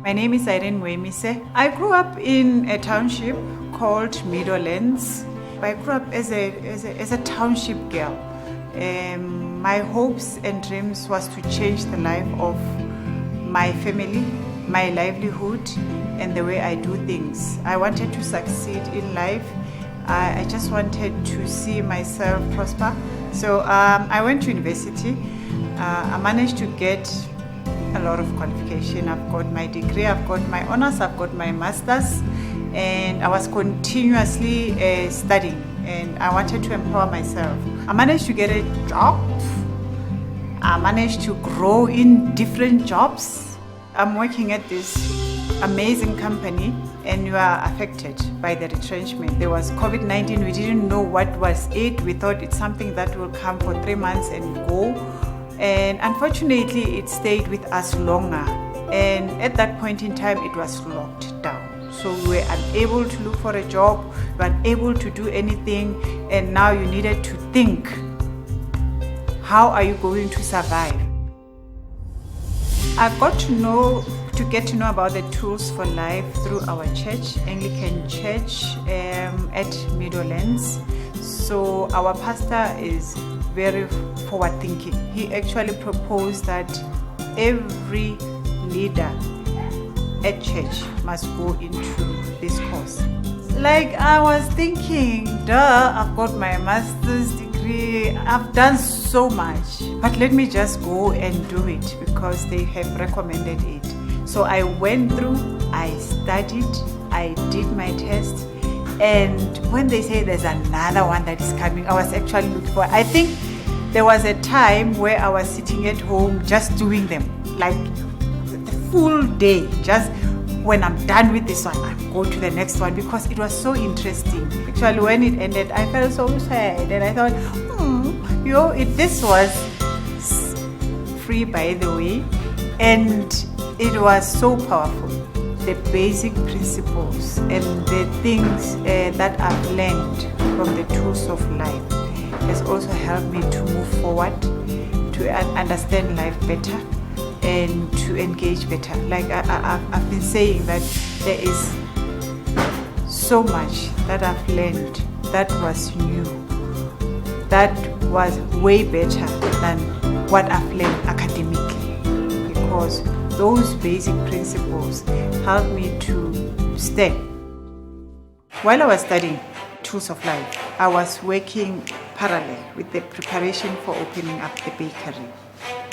My name is Irene. I grew up in a township called Meadowlands. I grew up as a township girl. My hopes and dreams was to change the life of my family, my livelihood, and the way I do things. I wanted to succeed in life. I just wanted to see myself prosper. So I went to university. I managed to get a lot of qualification. I've got my degree, I've got my honors, I've got my masters, and I was continuously studying, and I wanted to empower myself. I managed to get a job. I managed to grow in different jobs. I'm working at this amazing company, and you are affected by the retrenchment. There was COVID-19. We didn't know what was it. We thought it's something that will come for 3 months and go. And unfortunately, it stayed with us longer. And at that point in time, it was locked down. So we were unable to look for a job, we were unable to do anything. And now you needed to think, how are you going to survive? I got to get to know about the tools for life through our church, Anglican Church at Meadowlands. So our pastor is very forward thinking. He actually proposed that every leader at church must go into this course. Like, I was thinking, I've got my master's degree, I've done so much, but let me just go and do it because they have recommended it. So I went through, I studied, I did my test, and when they say there's another one that is coming, I was actually looking for. I think there was a time where I was sitting at home just doing them, like the full day. Just when I'm done with this one, I go to the next one because it was so interesting. Actually, when it ended, I felt so sad, and I thought, this was free, by the way, and it was so powerful. The basic principles and the things that I've learned from the tools of life has also helped me to move forward, to understand life better, and to engage better. Like I've been saying that there is so much that I've learned that was new, that was way better than what I've learned academically, because those basic principles helped me to stay. While I was studying Tools of Life, I was working parallel with the preparation for opening up the bakery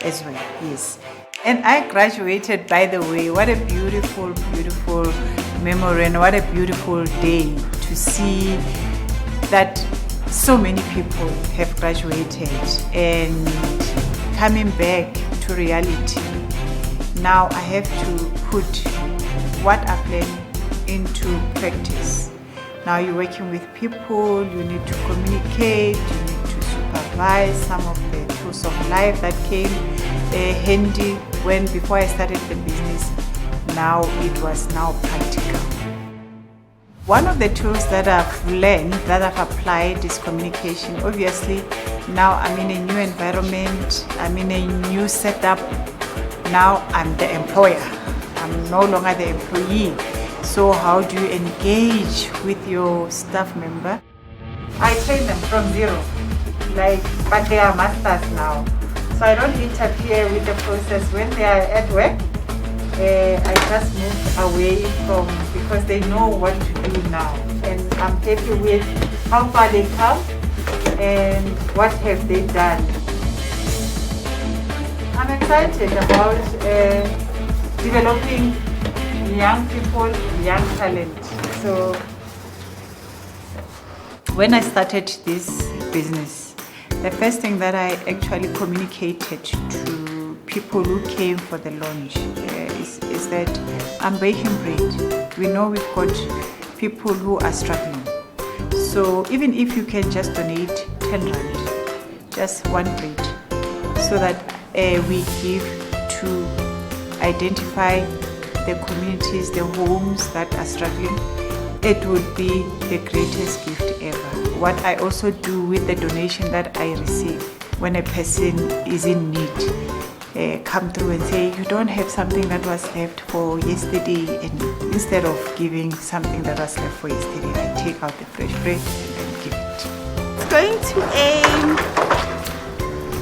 as well, yes. And I graduated, by the way. What a beautiful, beautiful memory, and what a beautiful day to see that so many people have graduated and coming back to reality. Now I have to put what I've learned into practice. Now you're working with people, you need to communicate, you need to supervise. Some of the tools of life that came handy before I started the business, now it was now practical. One of the tools that I've learned, that I've applied, is communication. Obviously, now I'm in a new environment, I'm in a new setup. Now I'm the employer, I'm no longer the employee. So how do you engage with your staff member? I train them from zero, but they are masters now. So I don't interfere with the process when they are at work. I just move away because they know what to do now. And I'm happy with how far they come and what have they done. I'm excited about developing young people, young talent. So when I started this business, the first thing that I actually communicated to people who came for the launch is that I'm baking bread. We know we've got people who are struggling. So even if you can just donate 10 rand, just one bread, so that we give to identify the communities, the homes that are struggling, it would be the greatest gift ever. What I also do with the donation that I receive when a person is in need, come through and say, you don't have something that was left for yesterday, and instead of giving something that was left for yesterday, I take out the fresh bread and give it. It's going to a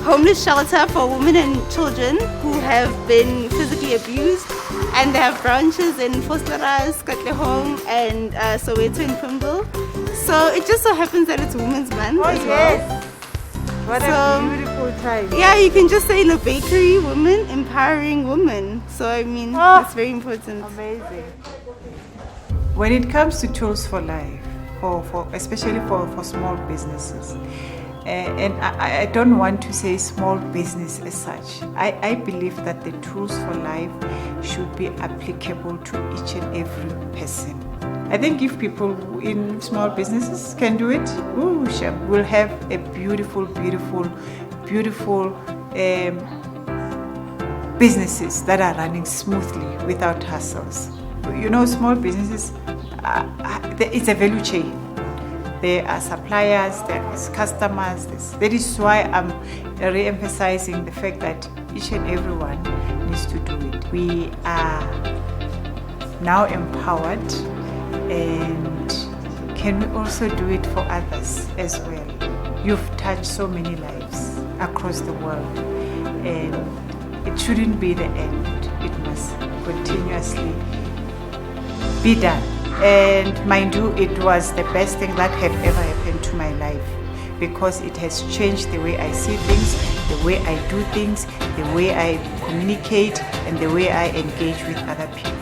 homeless shelter for women and children who have been physically abused, and they have branches in Vosloorus, Katlehong, and Soweto in Pimble. So it just so happens that it's Women's Month as well. What a beautiful time. Yeah, you can just say in a bakery, women empowering women. So I mean, that's very important. Amazing. When it comes to tools for life, especially for small businesses, and I don't want to say small business as such. I believe that the tools for life should be applicable to each and every person. I think if people in small businesses can do it, we'll have a beautiful businesses that are running smoothly without hassles. You know, small businesses, it's a value chain. There are suppliers, there are customers. That is why I'm re-emphasizing the fact that each and everyone needs to do it. We are now empowered, and can we also do it for others as well? You've touched so many lives across the world, and it shouldn't be the end. It must continuously be done. And mind you, it was the best thing that have ever happened to my life, because it has changed the way I see things, the way I do things, the way I communicate, and the way I engage with other people.